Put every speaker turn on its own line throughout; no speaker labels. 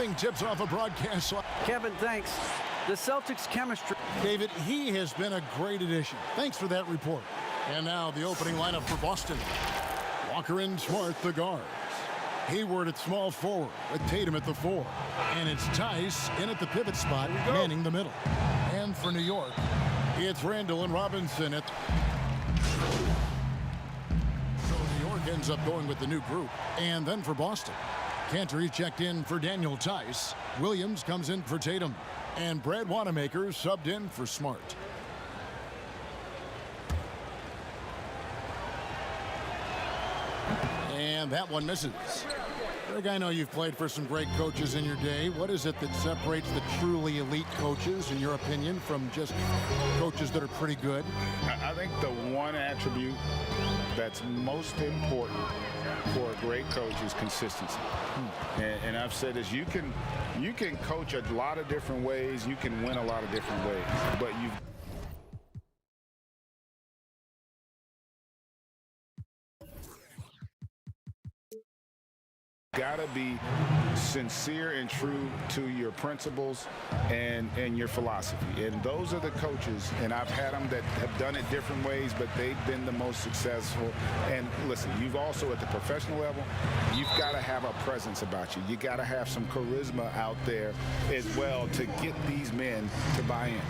Thing tips off a broadcast.
Kevin, thanks. The Celtics' chemistry.
David, he has been a great addition. Thanks for that report. And now the opening lineup for Boston. Walker and Smart, the guards. Hayward at small forward, with Tatum at the 4. And it's Tice in at the pivot spot, manning the middle. And for New York, it's Randall and Robinson at... So New York ends up going with the new group. And then for Boston, Cantor checked in for Daniel Tice. Williams comes in for Tatum. And Brad Wanamaker subbed in for Smart. And that one misses. Greg, I know you've played for some great coaches in your day. What is it that separates the truly elite coaches, in your opinion, from just coaches that are pretty good?
I think the one attribute that's most important for a great coach is consistency. And I've said this, you can coach a lot of different ways, you can win a lot of different ways, but you've got to be sincere and true to your principles and your philosophy. And those are the coaches, and I've had them that have done it different ways, but they've been the most successful. And listen, you've also, at the professional level, you've got to have a presence about you. You got to have some charisma out there as well to get these men to buy in.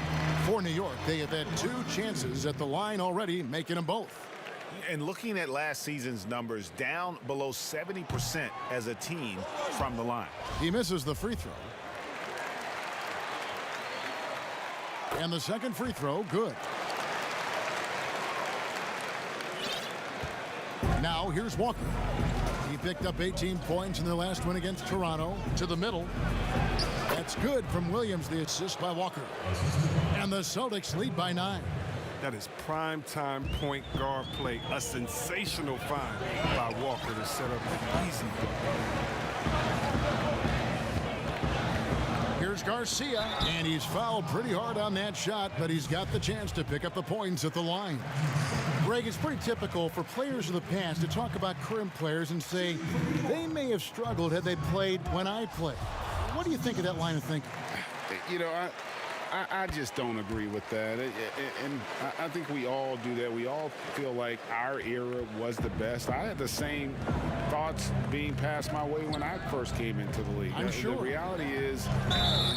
For New York, they have had 2 chances at the line already, making them both.
And looking at last season's numbers, down below 70% as a team from the line.
He misses the free throw. And the second free throw, good. Now here's Walker. He picked up 18 points in their last win against Toronto. To the middle. That's good from Williams, the assist by Walker. And the Celtics lead by 9.
That is prime-time point guard play. A sensational find by Walker to set up an easy bucket.
Here's Garcia, and he's fouled pretty hard on that shot, but he's got the chance to pick up the points at the line. Greg, it's pretty typical for players of the past to talk about current players and say they may have struggled had they played when I played. What do you think of that line of thinking?
You know, I just don't agree with that. And I think we all do that. We all feel like our era was the best. I had the same thoughts being passed my way when I first came into the league.
I'm sure.
The reality is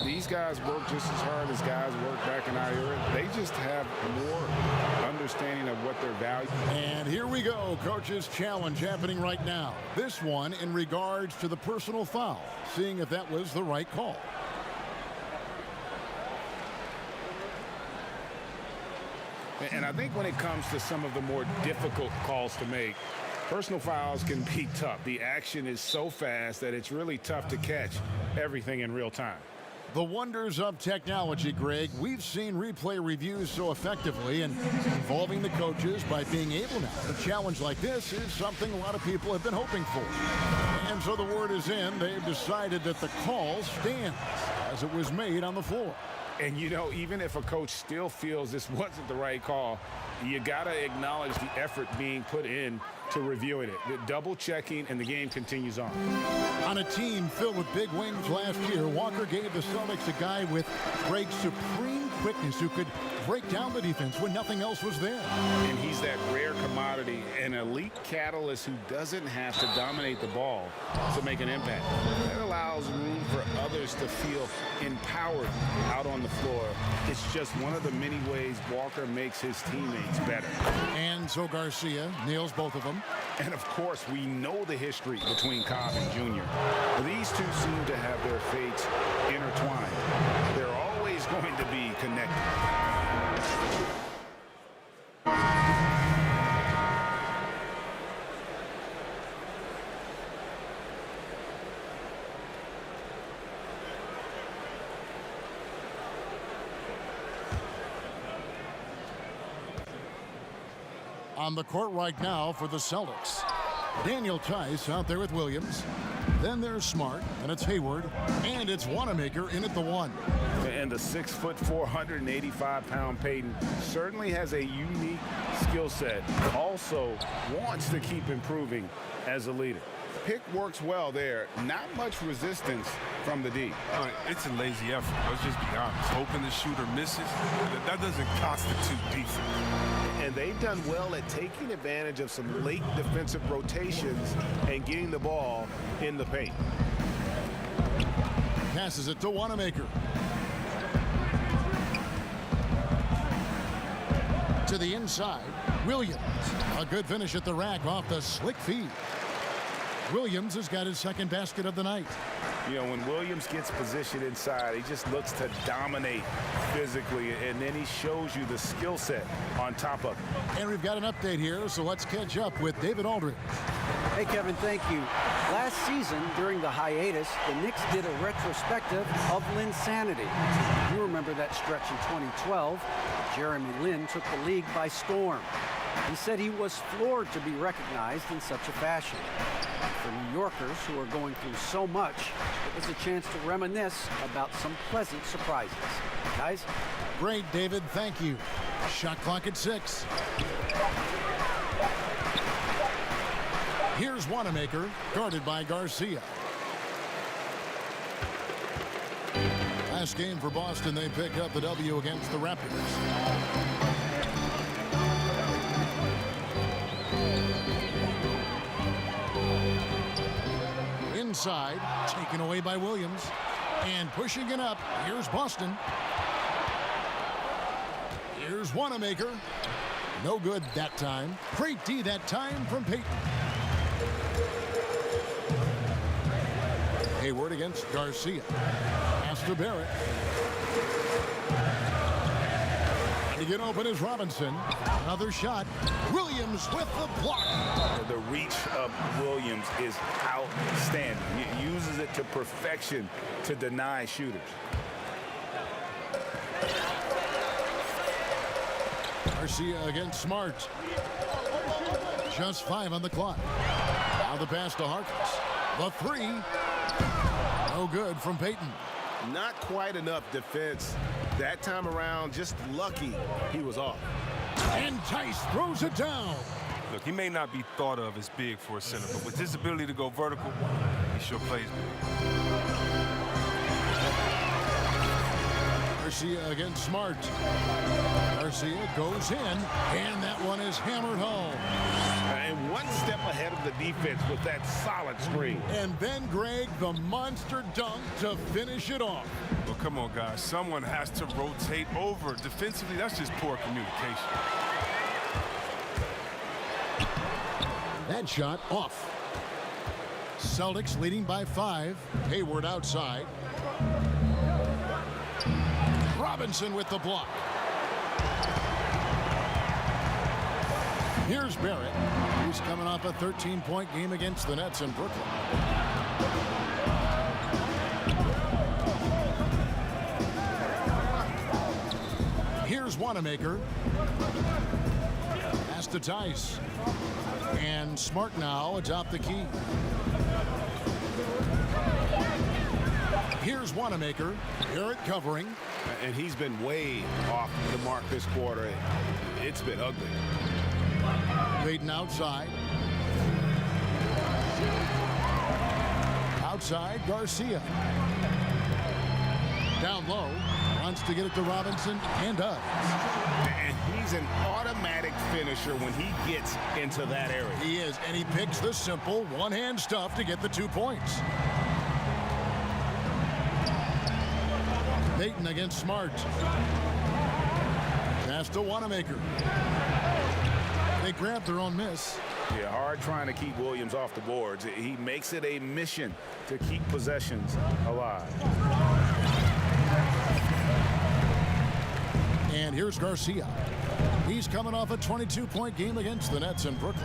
these guys work just as hard as guys worked back in our era. They just have more understanding of what their value.
And here we go. Coach's challenge happening right now. This one in regards to the personal foul, seeing if that was the right call.
And I think when it comes to some of the more difficult calls to make, personal fouls can be tough. The action is so fast that it's really tough to catch everything in real time.
The wonders of technology, Greg. We've seen replay reviews so effectively, and involving the coaches by being able now. A challenge like this is something a lot of people have been hoping for. And so the word is in. They've decided that the call stands as it was made on the floor.
And, you know, even if a coach still feels this wasn't the right call, you got to acknowledge the effort being put in to reviewing it. The double checking, and the game continues on.
On a team filled with big wings last year, Walker gave the Celtics a guy with great supreme quickness who could break down the defense when nothing else was there.
And he's that rare commodity, an elite catalyst who doesn't have to dominate the ball to make an impact. That allows room for others to feel empowered out on the floor. It's just one of the many ways Walker makes his teammates better.
And so Garcia nails both of them.
And of course, we know the history between Cobb and Jr. These two seem to have their fates intertwined. They're always going to be connected.
On the court right now for the Celtics. Daniel Tice out there with Williams. Then there's Smart, and it's Hayward, and it's Wanamaker in at the 1.
And the 6'4", 185-pound Peyton certainly has a unique skill set. Also wants to keep improving as a leader. pick works well there. Not much resistance from the D.
It's a lazy effort. Let's just be honest. Hoping the shooter misses, that doesn't constitute defense.
And they've done well at taking advantage of some late defensive rotations and getting the ball in the paint.
Passes it to Wanamaker. To the inside, Williams. A good finish at the rack off the slick feed. Williams has got his second basket of the night.
You know, when Williams gets positioned inside, he just looks to dominate physically, and then he shows you the skill set on top of it.
And we've got an update here, so let's catch up with David Aldridge.
Hey, Kevin, thank you. Last season, during the hiatus, the Knicks did a retrospective of Linsanity. You remember that stretch in 2012. Jeremy Lin took the league by storm. He said he was floored to be recognized in such a fashion. For New Yorkers who are going through so much, it was a chance to reminisce about some pleasant surprises. Guys?
Great, David. Thank you. Shot clock at 6. Here's Wanamaker, guarded by Garcia. Last game for Boston, they pick up the W against the Raptors. Inside, taken away by Williams. And pushing it up, here's Boston. Here's Wanamaker. No good that time. Great D that time from Peyton. Hayward against Garcia. Pass to Barrett. To get open is Robinson. Another shot. Williams with the block.
The reach of Williams is outstanding. He uses it to perfection to deny shooters.
Garcia against Smart. Just 5 on the clock. Now the pass to Harkless. The 3. No good from Peyton.
Not quite enough defense that time around. Just lucky he was off.
And Tice throws it down.
Look, he may not be thought of as big for a center, but with his ability to go vertical, he sure plays big.
Garcia against Smart. Garcia goes in, and that one is hammered home.
And one step ahead of the defense with that solid screen.
And then Greg, the monster dunk to finish it off.
Well, come on, guys. Someone has to rotate over. Defensively, that's just poor communication.
That shot off. Celtics leading by 5. Hayward outside. Robinson with the block. Here's Barrett. He's coming off a 13-point game against the Nets in Brooklyn. Here's Wanamaker. Pass to Tice. And Smart now atop the key. Here's Wanamaker. Barrett covering.
And he's been way off the mark this quarter. It's been ugly.
Peyton outside. Outside, Garcia. Down low. Wants to get it to Robinson and does.
And he's an automatic finisher when he gets into that area.
He is, and he picks the simple one-hand stuff to get the 2 points. Peyton against Smart. Pass to Wanamaker. They grab their own miss.
Yeah, hard trying to keep Williams off the boards. He makes it a mission to keep possessions alive.
And here's Garcia. He's coming off a 22-point game against the Nets in Brooklyn.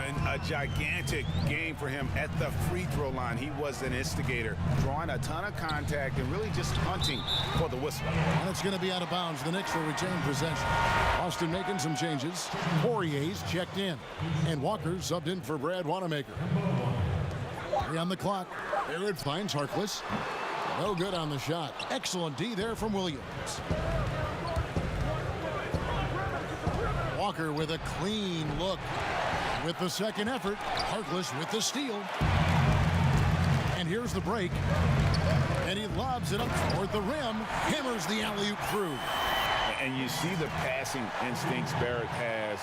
And a gigantic game for him at the free throw line. He was an instigator, drawing a ton of contact and really just hunting for the whistle.
And it's going to be out of bounds. The Knicks will retain possession. Austin making some changes. Poirier's checked in. And Walker subbed in for Brad Wanamaker. 3 on the clock. Barrett finds Harkless. No good on the shot. Excellent D there from Williams. Walker with a clean look. With the second effort, Harkless with the steal. here's the break. And he lobs it up toward the rim. Hammers the alley-oop through.
And you see the passing instincts Barrett has.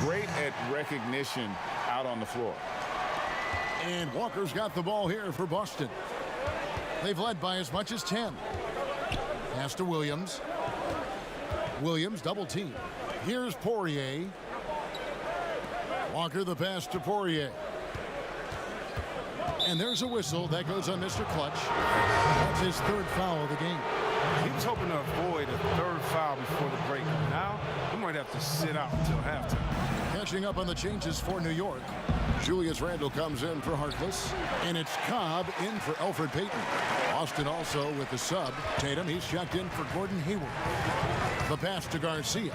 Great at recognition out on the floor.
And Walker's got the ball here for Boston. They've led by as much as 10. Pass to Williams. Williams double team. Here's Poirier. Walker the pass to Poirier. And there's a whistle that goes on Mr. Clutch. That's his third foul of the game.
He was hoping to avoid a third foul before the break. Now, he might have to sit out until halftime.
Catching up on the changes for New York. Julius Randle comes in for Harkless. And it's Cobb in for Elfrid Payton. Boston also with the sub. Tatum, he's checked in for Gordon Hayward. The pass to Garcia.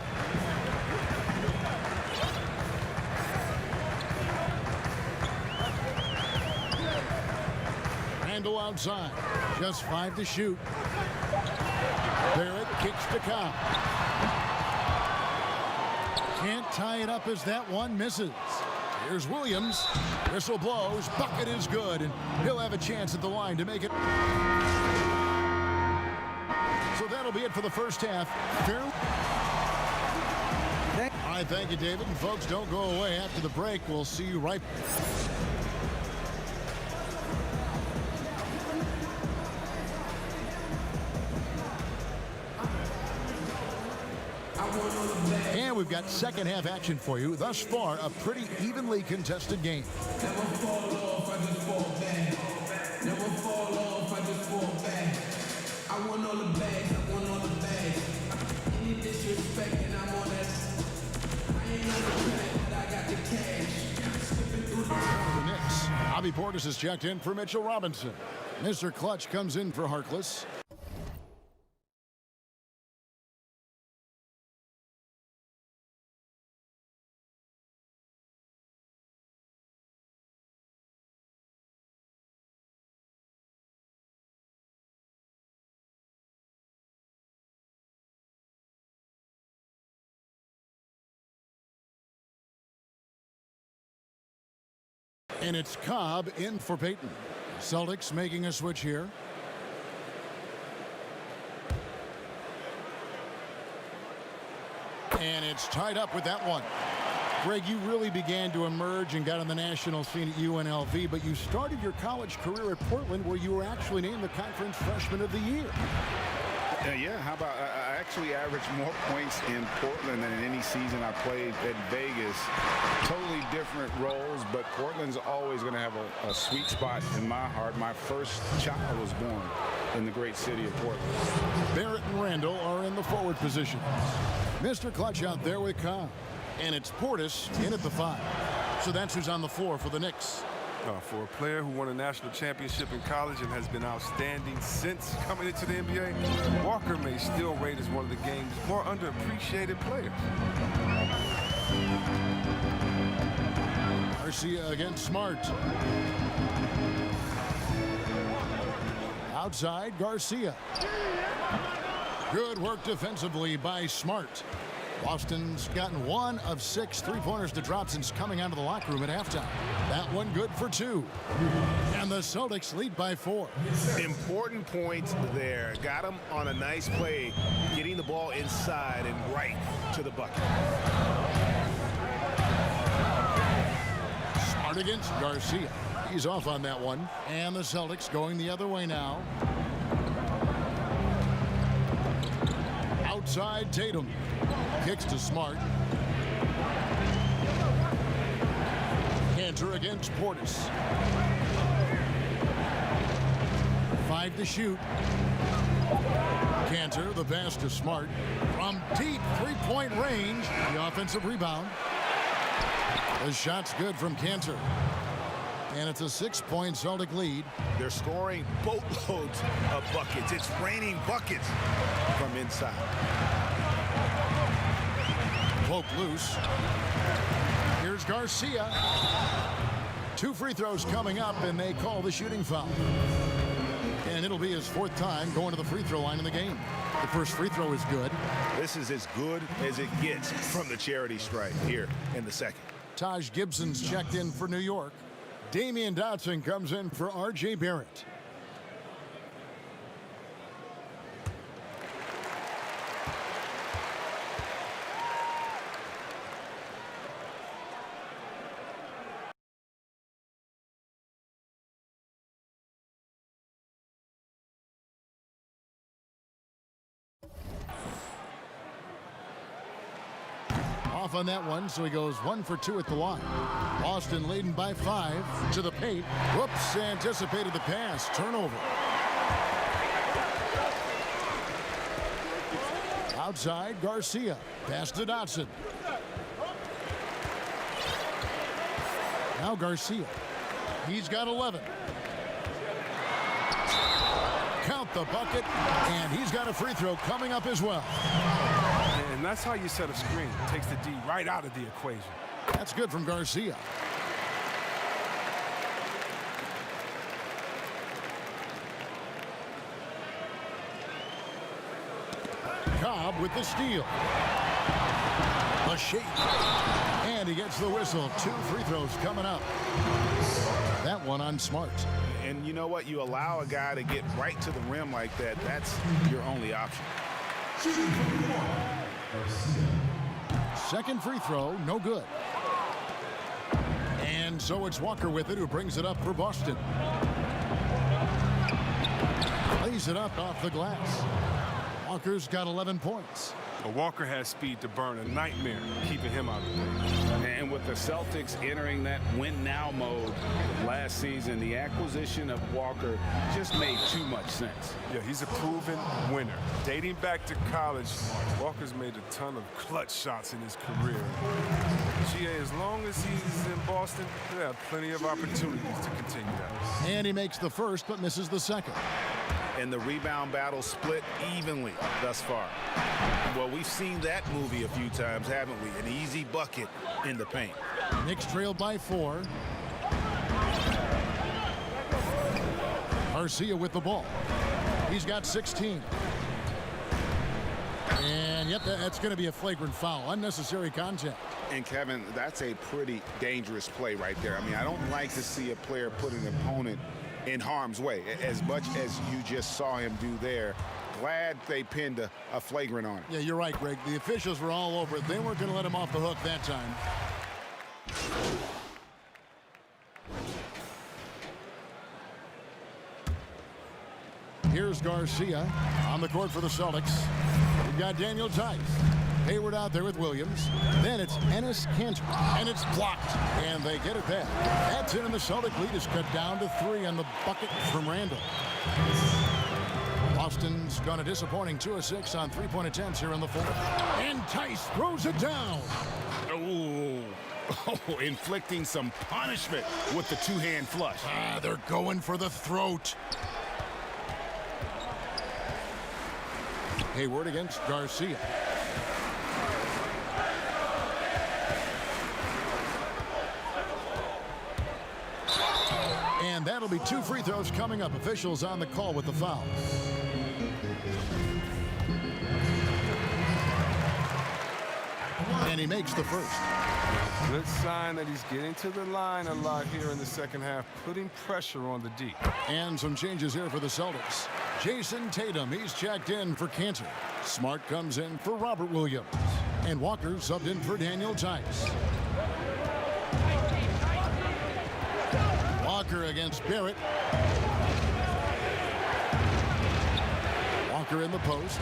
Randle outside. Just 5 to shoot. Barrett kicks to Cobb. Can't tie it up as that one misses. Here's Williams. Whistle blows. Bucket is good, and he'll have a chance at the line to make it. So that'll be it for the first half. Fair. All right, thank you, David. And folks, don't go away after the break. We'll see you right. And we've got second half action for you. Thus far, a pretty evenly contested game.
Never fall off, I just fall back. Never fall off, I just fall back. I want all the bags, I want all the bags. Any disrespect and I'm on that. I ain't on the track, but I got the cash. Skipping through
The Knicks. Bobby Portis is checked in for Mitchell Robinson. Mr. Clutch comes in for Harkless. And it's Cobb in for Payton. Celtics making a switch here. And it's tied up with that one. Greg, you really began to emerge and got on the national scene at UNLV, but you started your college career at Portland, where you were actually named the Conference Freshman of the Year.
Yeah, how about I actually averaged more points in Portland than in any season I played at Vegas. Totally different roles, but Portland's always going to have a sweet spot in my heart. My first child was born in the great city of Portland.
Barrett and Randle are in the forward positions. Mr. Clutch out there with Cobb. And it's Portis in at the 5. So that's who's on the floor for the Knicks.
For a player who won a national championship in college and has been outstanding since coming into the NBA, Walker may still rate as one of the game's more underappreciated players.
Garcia against Smart. Outside, Garcia. Good work defensively by Smart. Boston's gotten 1 of 6 3-pointers to drop since coming out of the locker room at halftime. That one good for 2. And the Celtics lead by 4.
Important points there. Got him on a nice play, getting the ball inside and right to the bucket.
Smart against Garcia. He's off on that one. And the Celtics going the other way now. Outside, Tatum. Kicks to Smart. Cantor against Portis. 5 to shoot. Cantor, the pass to Smart. From deep three-point range, the offensive rebound. The shot's good from Cantor. And it's a 6-point Celtic lead.
They're scoring boatloads of buckets. It's raining buckets from inside.
Pope loose. Here's Garcia. 2 free throws coming up, and they call the shooting foul. And it'll be his 4th time going to the free throw line in the game. The first free throw is good.
This is as good as it gets from the charity stripe here in the second.
Taj Gibson's checked in for New York. Damian Dotson comes in for R.J. Barrett. off on that one, so he goes 1 for 2 at the line. Boston leading by 5 to the paint. Whoops, anticipated the pass. Turnover. Outside, Garcia. Pass to Dotson. Now Garcia. He's got 11. Count the bucket, and he's got a free throw coming up as well.
And that's how you set a screen. Takes the D right out of the equation.
That's good from Garcia. Cobb with the steal. A shake. And he gets the whistle. 2 free throws coming up. That one on Smart.
And you know what? You allow a guy to get right to the rim like that. That's your only option.
Second free throw, no good. And so it's Walker with it, who brings it up for Boston. Lays it up off the glass. Walker's got 11 points.
But Walker has speed to burn. A nightmare keeping him out of the game.
And with the Celtics entering that win-now mode last season, the acquisition of Walker just made too much sense.
Yeah, he's a proven winner. Dating back to college, Walker's made a ton of clutch shots in his career. GA, as long as he's in Boston, they have plenty of opportunities to continue that.
And he makes the first, but misses the second.
And the rebound battle split evenly thus far. Well, we've seen that movie a few times, haven't we? An easy bucket in the paint.
Knicks trailed by 4. Garcia with the ball. He's got 16. And yep, that's going to be a flagrant foul. Unnecessary contact.
And Kevin, that's a pretty dangerous play right there. I mean, I don't like to see a player put an opponent in harm's way as much as you just saw him do there. Glad they pinned a flagrant on him.
Yeah, you're right, Greg. The officials were all over it. They weren't going to let him off the hook that time. Here's Garcia on the court for the Celtics. We've got Daniel Tice. Hayward out there with Williams. Then it's Enes Kanter, and it's blocked. And they get it back. That's in, and the Celtic lead is cut down to 3 on the bucket from Randall. Boston's gone a disappointing 2 of 6 on three-point attempts here in the fourth. And Tice throws it down.
Oh, inflicting some punishment with the two-hand flush.
They're going for the throat. Hayward against Garcia. And that'll be 2 free throws coming up. Officials on the call with the foul. And he makes the first.
Good sign that he's getting to the line a lot here in the second half, putting pressure on the D.
And some changes here for the Celtics. Jason Tatum, he's checked in for Kanter. Smart comes in for Robert Williams. And Walker subbed in for Daniel Tice. Walker against Barrett. Walker in the post.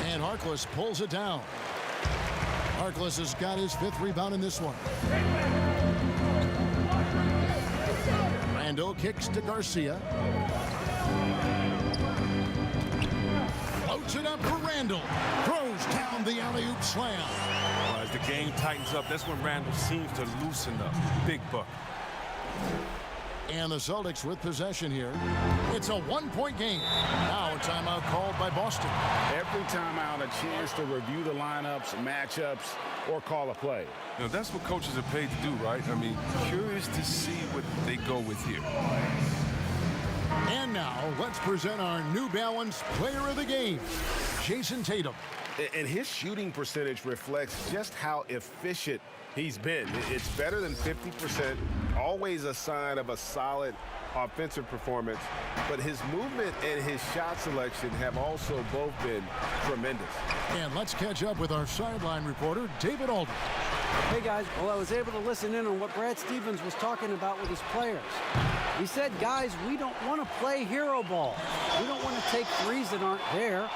And Harkless pulls it down. Harkless has got his 5th rebound in this one. Randall kicks to Garcia. Floats it up for Randall. Throws down the alley-oop slam.
Well, as the game tightens up, that's when Randall seems to loosen up. Big bucket.
And the Celtics with possession here. It's a 1-point game. Now a timeout called by Boston.
Every timeout, a chance to review the lineups, matchups, or call a play.
You know, that's what coaches are paid to do, right? I mean, curious to see what they go with here.
And now let's present our New Balance Player of the Game, Jason Tatum.
And his shooting percentage reflects just how efficient he's been. It's better than 50%, always a sign of a solid offensive performance. But his movement and his shot selection have also both been tremendous.
And let's catch up with our sideline reporter, David Alden.
Hey guys, well, I was able to listen in on what Brad Stevens was talking about with his players. He said, guys, we don't want to play hero ball. We don't want to take threes that aren't there.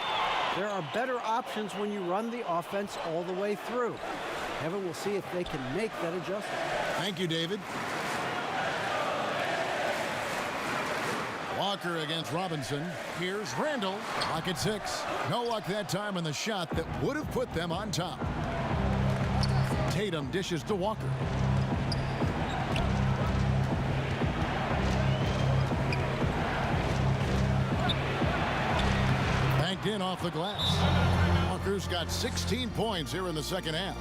There are better options when you run the offense all the way through. Kevin will see if they can make that adjustment.
Thank you, David. Walker against Robinson. Here's Randall. Lock at 6. No luck that time on the shot that would have put them on top. Tatum dishes to Walker. Banked in off the glass. Walker's got 16 points here in the second half.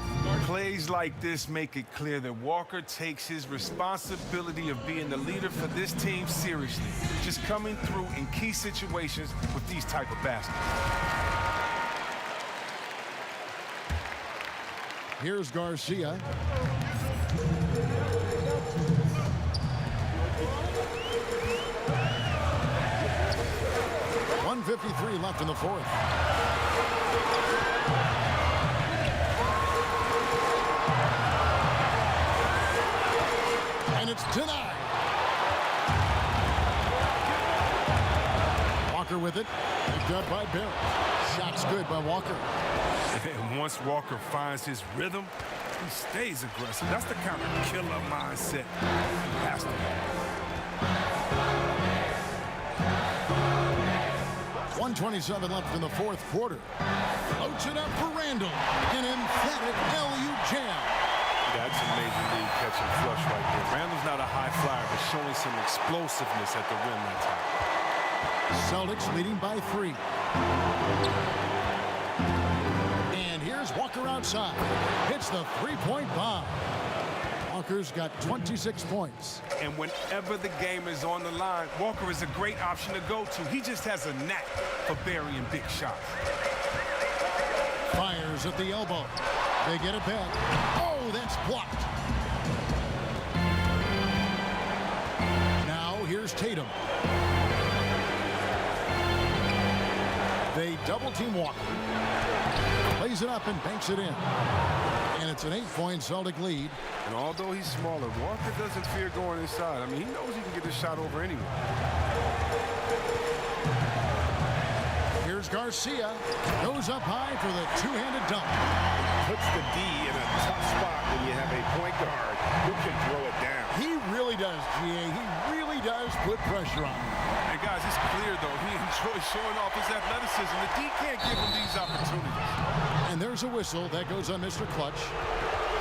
Plays like this make it clear that Walker takes his responsibility of being the leader for this team seriously, just coming through in key situations with these type of baskets.
Here's Garcia. .153 left in the fourth. And it's denied. Walker with it. Picked up by Barrett. Shot's good by Walker.
And once Walker finds his rhythm, he stays aggressive. That's the kind of killer mindset he has to have.
1:27 left in the fourth quarter. Floats it up for Randall. An emphatic LU jam.
That's a major league catch and flush right there. Randall's not a high flyer, but showing some explosiveness at the rim that time.
Celtics leading by 3. And here's Walker outside. Hits the three-point bomb. Walker's got 26 points.
And whenever the game is on the line, Walker is a great option to go to. He just has a knack for burying big shots.
Fires at the elbow. They get it back. Oh, that's blocked. Now here's Tatum. They double-team Walker. Plays it up and banks it in. And it's an 8-point Celtic lead.
And although he's smaller, Walker doesn't fear going inside. I mean, he knows he can get his shot over anyway.
Here's Garcia. Goes up high for the two-handed dunk.
Puts the D in a tough spot when you have a point guard who can throw it down.
He really does, GA. He really does put pressure on him.
And guys, it's clear, though, he enjoys showing off his athleticism. The D can't give him these opportunities.
And there's a whistle that goes on Mr. Clutch.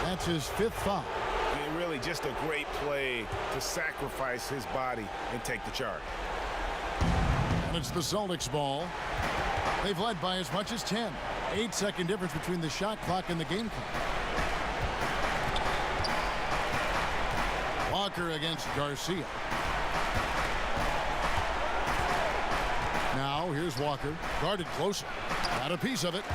That's his 5th foul.
And really just a great play to sacrifice his body and take the charge.
And it's the Celtics ball. They've led by as much as 10. 8-second difference between the shot clock and the game clock. Walker against Garcia. Now here's Walker. Guarded closer. Got a piece of it.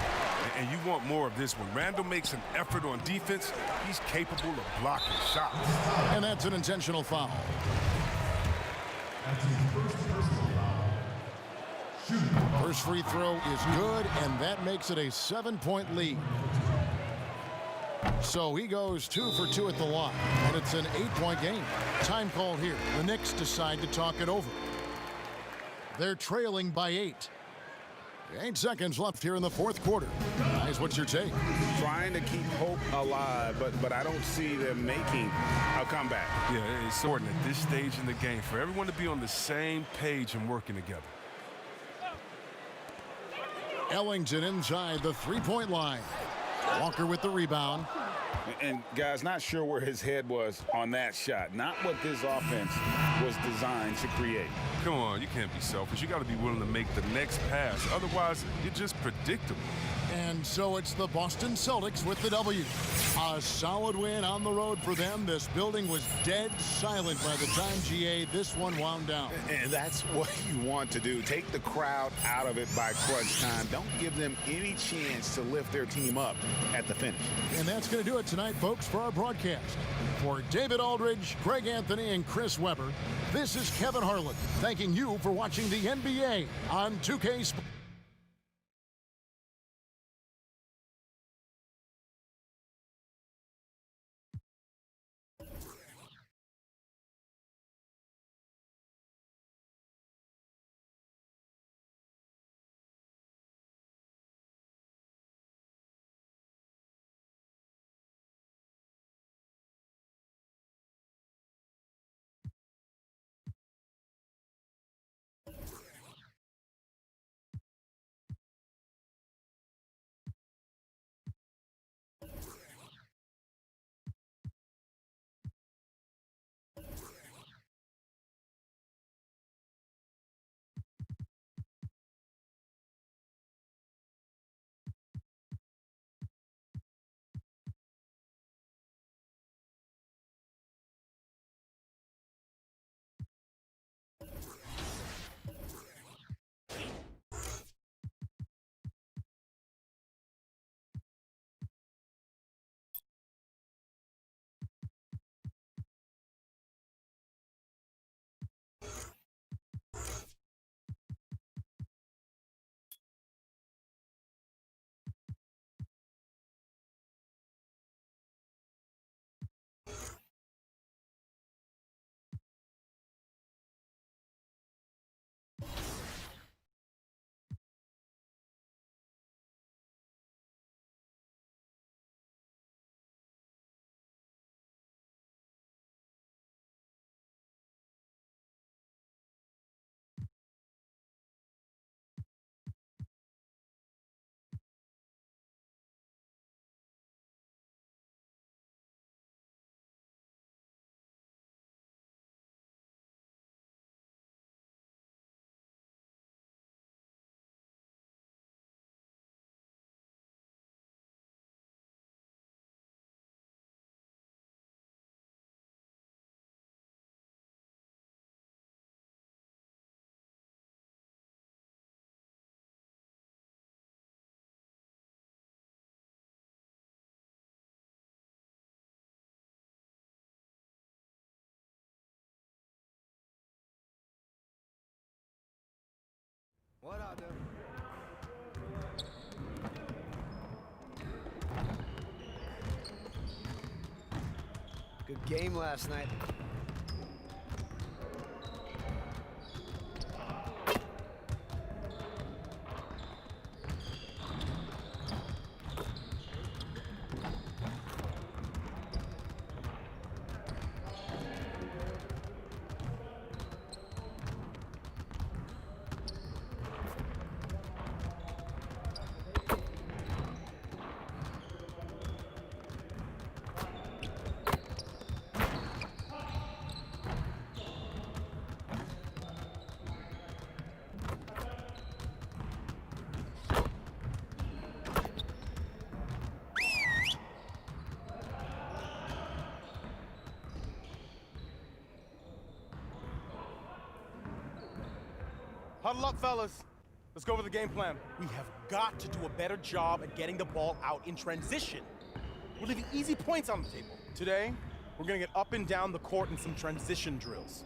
And you want more of this one. Randall makes an effort on defense. He's capable of blocking shots.
And that's an intentional foul. First free throw is good, and that makes it a 7-point lead. So he goes 2 for 2 at the line, and it's an 8-point game. Time called here. The Knicks decide to talk it over. They're trailing by 8. 8 seconds left here in the fourth quarter. Guys, what's your take?
Trying to keep hope alive, but I don't see them making a comeback.
Yeah, it's important at this stage in the game for everyone to be on the same page and working together.
Ellington inside the three-point line. Walker with the rebound.
And guys, not sure where his head was on that shot. Not what this offense was designed to create.
Come on, you can't be selfish. You got to be willing to make the next pass. Otherwise, you're just predictable.
And so it's the Boston Celtics with the W. A solid win on the road for them. This building was dead silent by the time, GA, this one wound down.
And that's what you want to do. Take the crowd out of it by crunch time. Don't give them any chance to lift their team up at the finish.
And that's going to do it tonight, folks, for our broadcast. For David Aldridge, Greg Anthony, and Chris Webber, this is Kevin Harlan thanking you for watching the NBA on 2K Sports.
What I do? Good game last night.
Huddle up, fellas. Let's go over the game plan. We have got to do a better job at getting the ball out in transition. We're leaving easy points on the table. Today, we're gonna get up and down the court in some transition drills.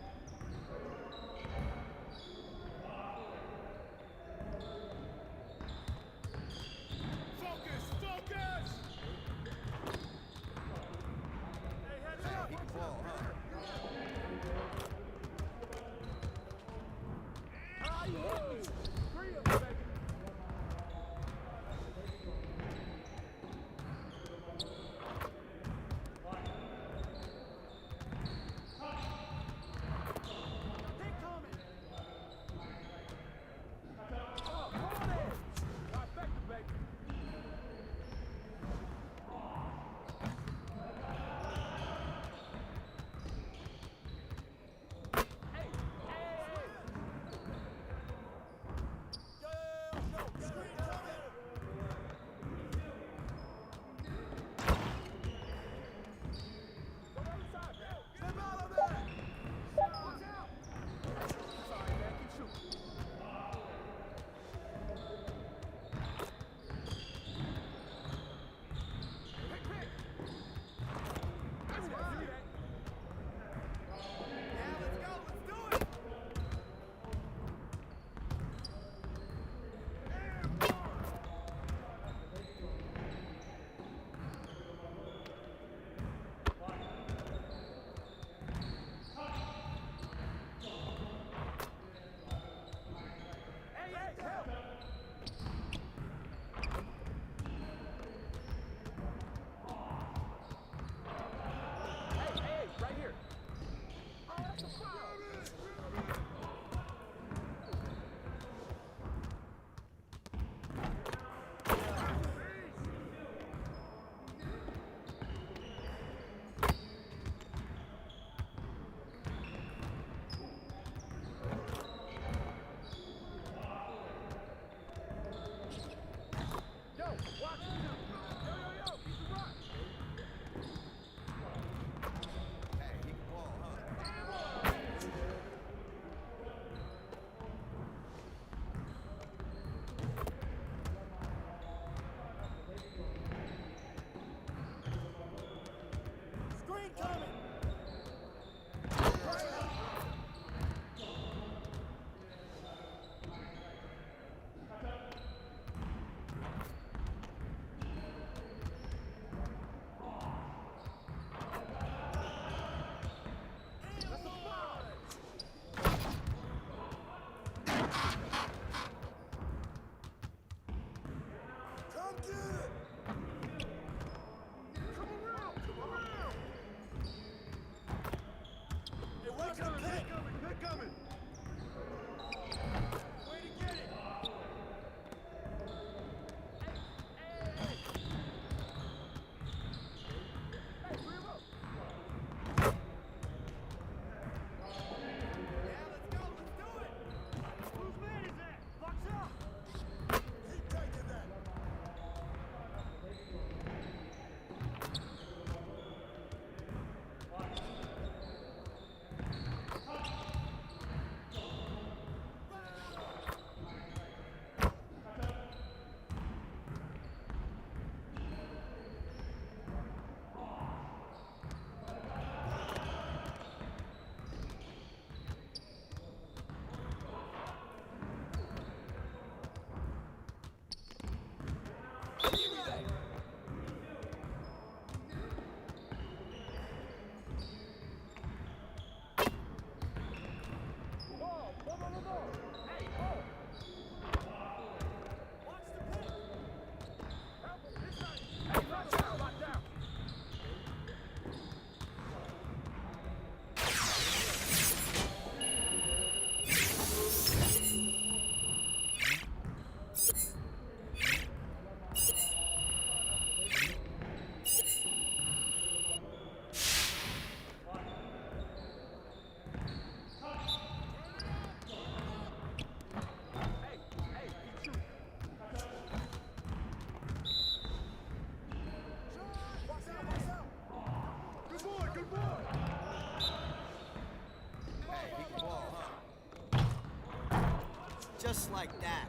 Just like that.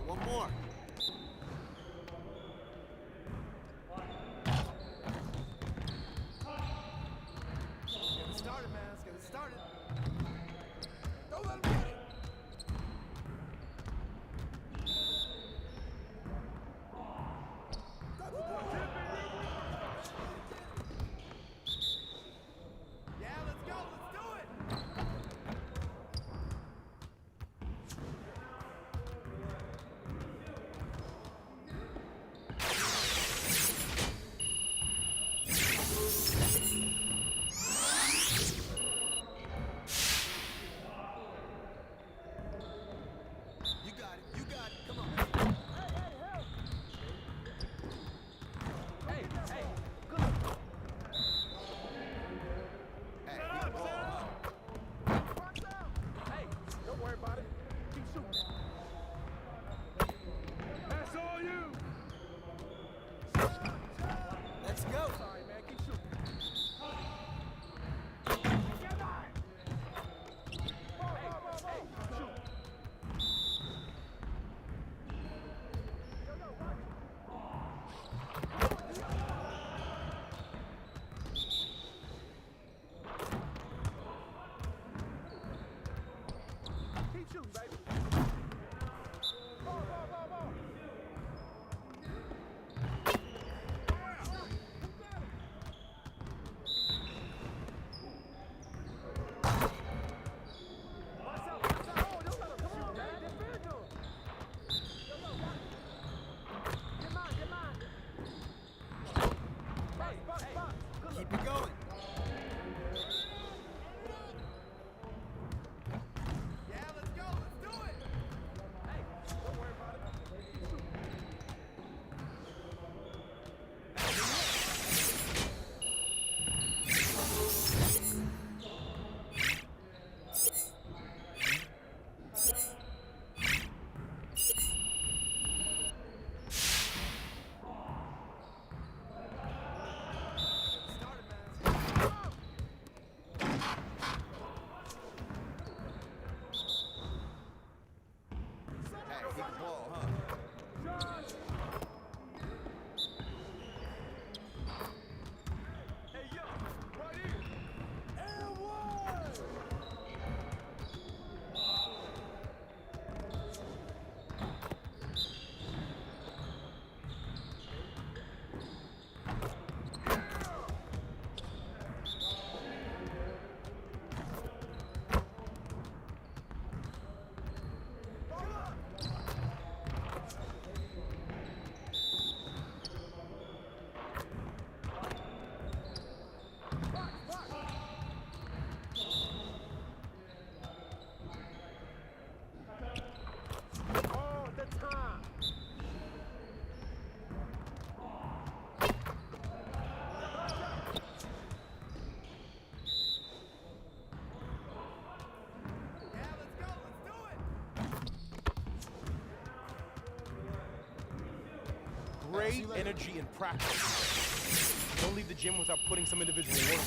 One more. Get it started, man. Let's get it started. Don't let him get it. Yeah, let's go. Let's do it. You got it. Come on. Hey, good. Hey, good ball.
Hey, don't worry about it. Keep shooting. That's all you.
Let's go.
Sorry, man. Keep shooting. Keep shooting, baby. Ball.
Keep it going.
Yeah, let's go. Let's do it.
Hey, don't worry about it. Keep shooting.
Hey, keep the ball, huh?
Hey, yo, right here. And one. All the time.
Yeah, let's go. Let's do it.
Great energy in practice. Don't leave the gym without putting some individual work.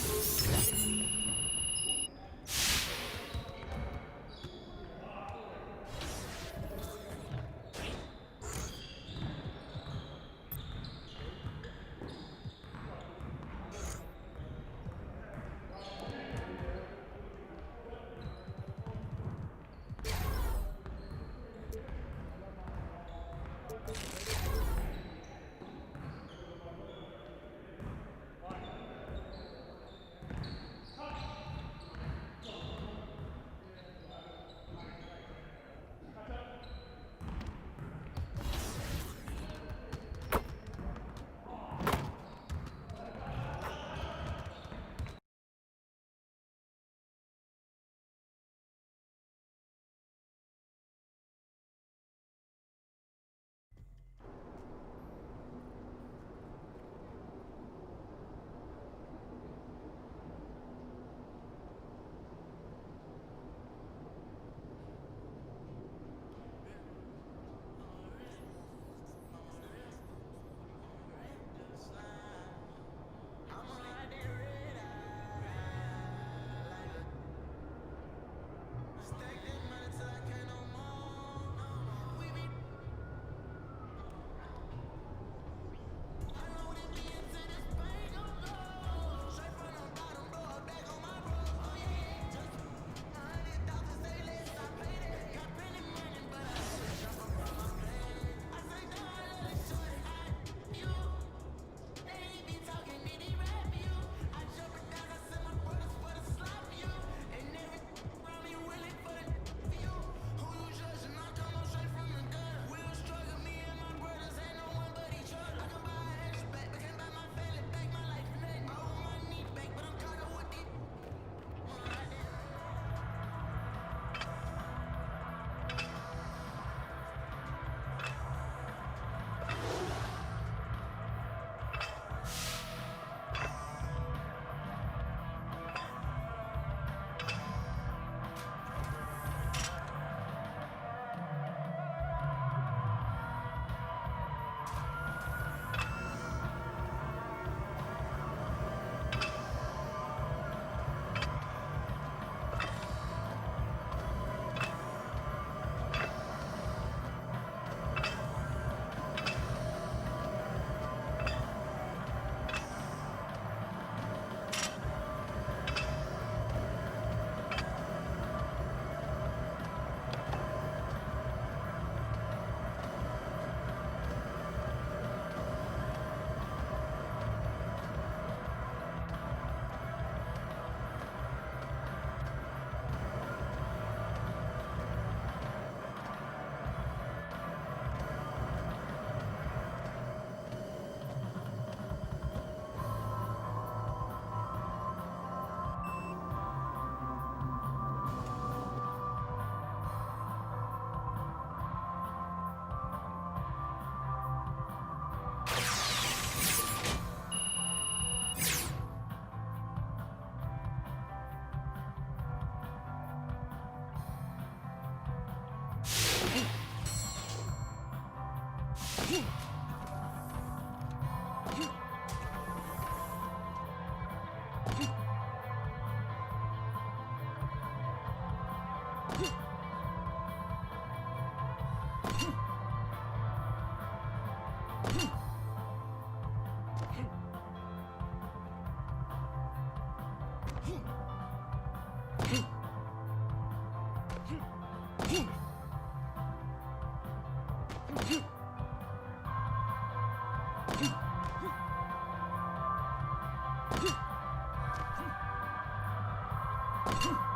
Huh.